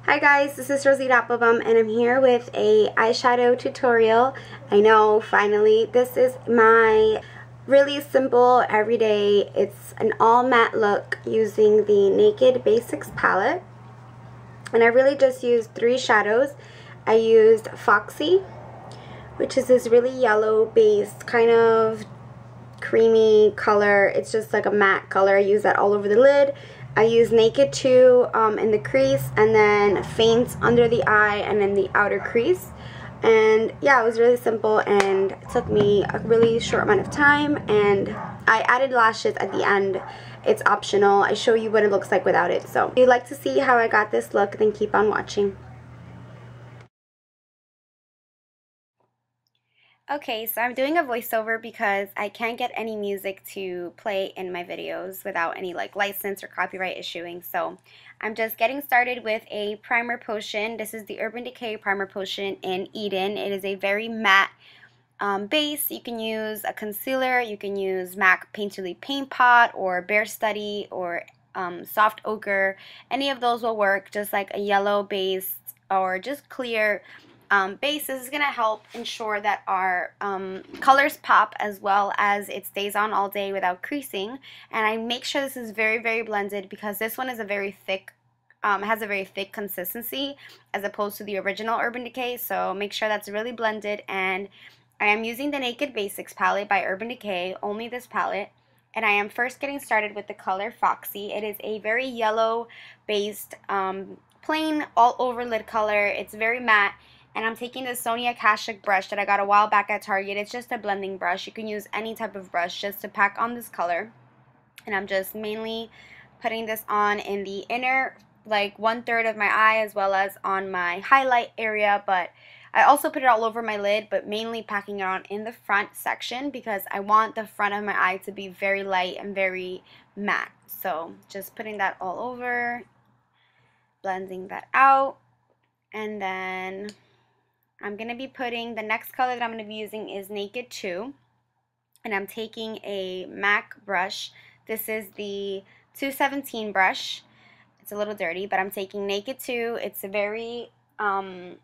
Hi guys, this is RositaApplebum and I'm here with a eyeshadow tutorial. I know, finally. This is my really simple everyday, it's an all matte look using the Naked Basics palette. And I really just used three shadows. I used Foxy, which is this really yellow based kind of creamy color. It's just like a matte color. I use that all over the lid. I use Naked 2 in the crease, and then Faint under the eye and in the outer crease. And yeah, it was really simple and it took me a really short amount of time, and I added lashes at the end. It's optional. I show you what it looks like without it. So if you'd like to see how I got this look, then keep on watching. Okay, so I'm doing a voiceover because I can't get any music to play in my videos without any like license or copyright issuing. So I'm just getting started with a primer potion. This is the Urban Decay primer potion in Eden. It is a very matte base. You can use a concealer, you can use M.A.C Painterly Paint Pot or Bare Study or Soft Ochre. Any of those will work, just like a yellow base or just clear base. This is going to help ensure that our colors pop as well as it stays on all day without creasing. And I make sure this is very, very blended because this one is a very thick, has a very thick consistency as opposed to the original Urban Decay. So make sure that's really blended. And I am using the Naked Basics palette by Urban Decay, only this palette. And I am first getting started with the color Foxy. It is a very yellow based plain all over lid color. It's very matte. And I'm taking the Sonia Kashuk brush that I got a while back at Target. It's just a blending brush. You can use any type of brush just to pack on this color. And I'm just mainly putting this on in the inner, like 1/3 of my eye, as well as on my highlight area. But I also put it all over my lid, but mainly packing it on in the front section because I want the front of my eye to be very light and very matte. So just putting that all over, blending that out, and then I'm going to be putting, the next color that I'm going to be using is Naked 2, and I'm taking a M.A.C brush. This is the 217 brush. It's a little dirty, but I'm taking Naked 2. It's a very kind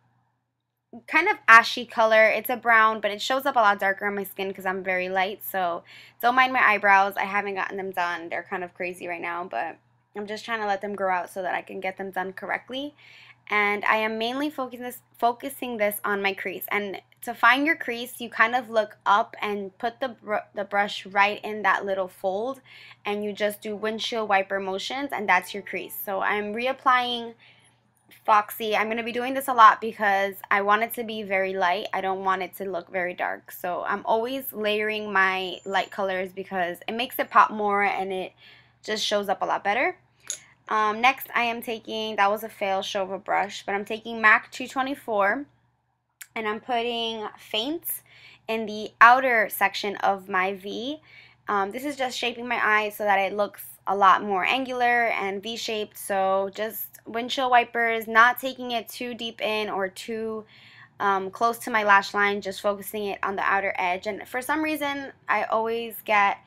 of ashy color. It's a brown, but it shows up a lot darker on my skin because I'm very light, so don't mind my eyebrows. I haven't gotten them done. They're kind of crazy right now, but I'm just trying to let them grow out so that I can get them done correctly. And I am mainly focusing this on my crease. And to find your crease, you kind of look up and put the brush right in that little fold, and you just do windshield wiper motions, and that's your crease. So I'm reapplying Foxy. I'm going to be doing this a lot because I want it to be very light. I don't want it to look very dark. So I'm always layering my light colors because it makes it pop more and it just shows up a lot better. Next I am taking, that was a fail show of a brush, but I'm taking M.A.C 224 and I'm putting Faint in the outer section of my V. This is just shaping my eye so that it looks a lot more angular and V-shaped. So just windshield wipers, not taking it too deep in or too close to my lash line, just focusing it on the outer edge. And for some reason I always get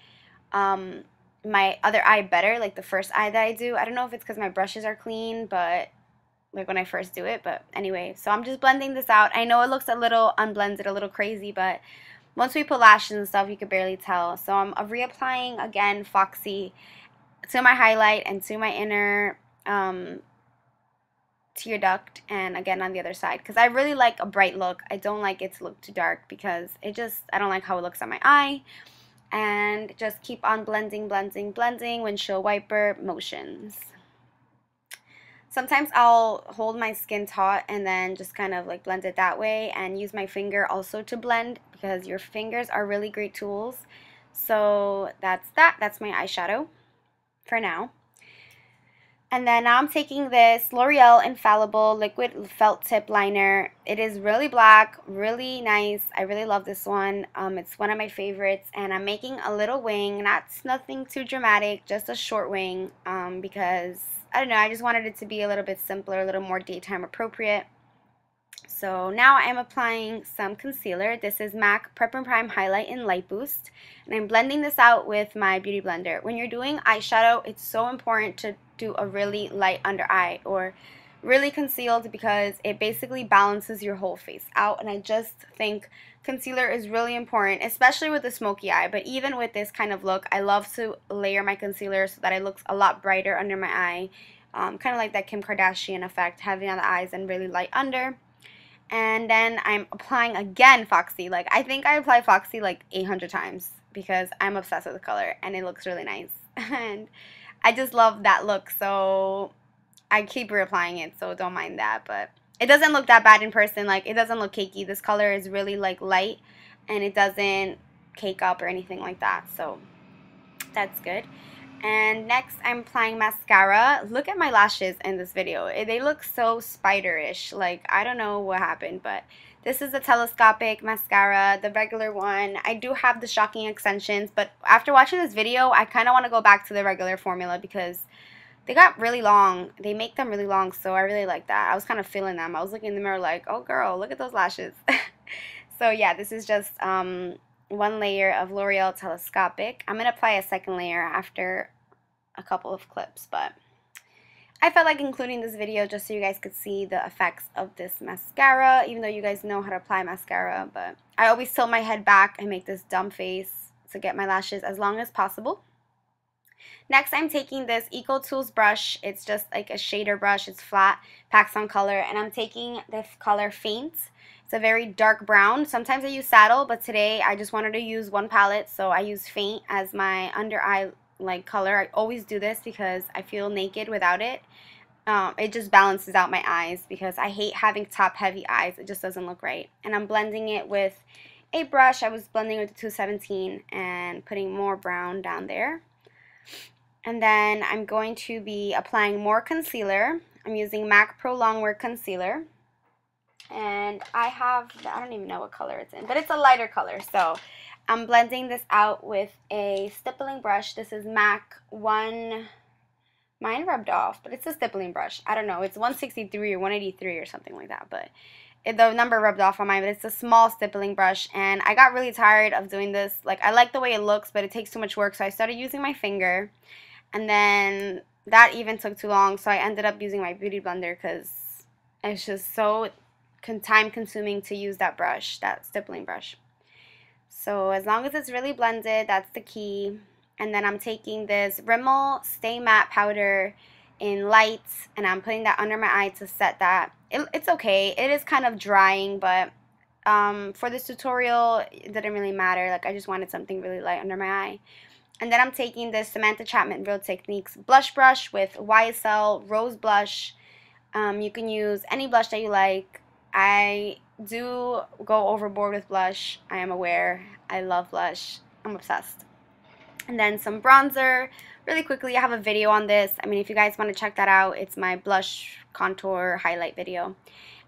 my other eye better, like the first eye that I do. I don't know if it's because my brushes are clean, but like when I first do it, but anyway, so I'm just blending this out. I know it looks a little unblended, a little crazy, but once we put lashes and stuff, you could barely tell. So I'm reapplying again Foxy to my highlight and to my inner tear duct, and again on the other side because I really like a bright look. I don't like it to look too dark because I don't like how it looks on my eye. And just keep on blending, windshield wiper motions. Sometimes I'll hold my skin taut and then just kind of like blend it that way and use my finger also to blend because your fingers are really great tools. So that's that. That's my eyeshadow for now. And then now I'm taking this L'Oreal Infallible Liquid Felt Tip Liner. It is really black, really nice. I really love this one. It's one of my favorites. And I'm making a little wing. Nothing too dramatic, just a short wing because, I don't know, I just wanted it to be a little bit simpler, a little more daytime appropriate. So now I'm applying some concealer. This is M.A.C Prep and Prime Highlight in Light Boost. And I'm blending this out with my Beauty Blender. When you're doing eyeshadow, it's so important to do a really light under eye or really concealed because it basically balances your whole face out, and I just think concealer is really important, especially with a smoky eye. But even with this kind of look, I love to layer my concealer so that it looks a lot brighter under my eye, kind of like that Kim Kardashian effect, heavy on the eyes and really light under. And then I'm applying again Foxy. Like, I think I apply Foxy like 800 times because I'm obsessed with the color and it looks really nice. And I just love that look, so I keep reapplying it, so don't mind that. But it doesn't look that bad in person. Like, it doesn't look cakey. This color is really like light and it doesn't cake up or anything like that, so that's good. And next, I'm applying mascara. Look at my lashes in this video. They look so spiderish. Like, I don't know what happened, but this is the Telescopic mascara, the regular one. I do have the shocking extensions, but after watching this video, I kind of want to go back to the regular formula because they got really long. They make them really long, so I really like that. I was kind of feeling them. I was looking in the mirror like, oh girl, look at those lashes. So yeah, this is just one layer of L'Oreal Telescopic. I'm going to apply a second layer after a couple of clips, but I felt like including this video just so you guys could see the effects of this mascara, even though you guys know how to apply mascara. But I always tilt my head back and make this dumb face to get my lashes as long as possible. Next, I'm taking this Eco Tools brush. It's just like a shader brush. It's flat, packs on color, and I'm taking this color Faint. It's a very dark brown. Sometimes I use Saddle, but today I just wanted to use one palette, so I use Faint as my under eye like color. I always do this because I feel naked without it. It just balances out my eyes because I hate having top heavy eyes. It just doesn't look right. And I'm blending it with a brush. I was blending with the 217 and putting more brown down there. And then I'm going to be applying more concealer. I'm using M.A.C Pro Longwear Concealer. And I don't even know what color it's in, but it's a lighter color. So I'm blending this out with a stippling brush. This is M.A.C 1, mine rubbed off, but it's a stippling brush. I don't know, it's 163 or 183 or something like that, but the number rubbed off on mine, but it's a small stippling brush, and I got really tired of doing this. Like, I like the way it looks, but it takes too much work, so I started using my finger, and then that even took too long, so I ended up using my beauty blender because it's just so time consuming to use that brush, that stippling brush. So as long as it's really blended, that's the key. And then I'm taking this Rimmel Stay Matte powder in light, and I'm putting that under my eye to set that. It's okay. It is kind of drying, but for this tutorial, it didn't really matter. Like, I just wanted something really light under my eye. And then I'm taking this Samantha Chapman Real Techniques blush brush with YSL Rose Blush. You can use any blush that you like. I do go overboard with blush. I am aware. I love blush. I'm obsessed. And then some bronzer. Really quickly, I have a video on this. I mean, if you guys want to check that out, it's my blush contour highlight video.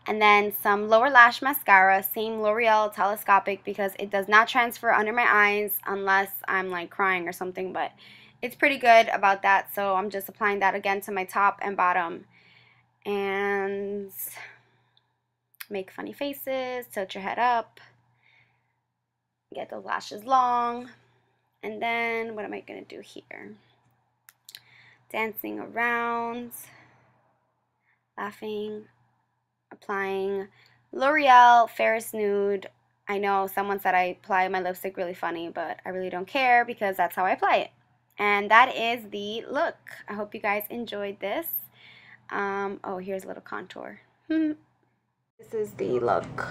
And then some lower lash mascara, same L'Oreal Telescopic, because it does not transfer under my eyes unless I'm like crying or something, but it's pretty good about that. So I'm just applying that again to my top and bottom. And make funny faces, tilt your head up, get those lashes long. And then what am I going to do here? Dancing around, laughing, applying L'Oreal Fairest Nude. I know someone said I apply my lipstick really funny, but I really don't care because that's how I apply it. And that is the look. I hope you guys enjoyed this. Oh, here's a little contour. This is the look.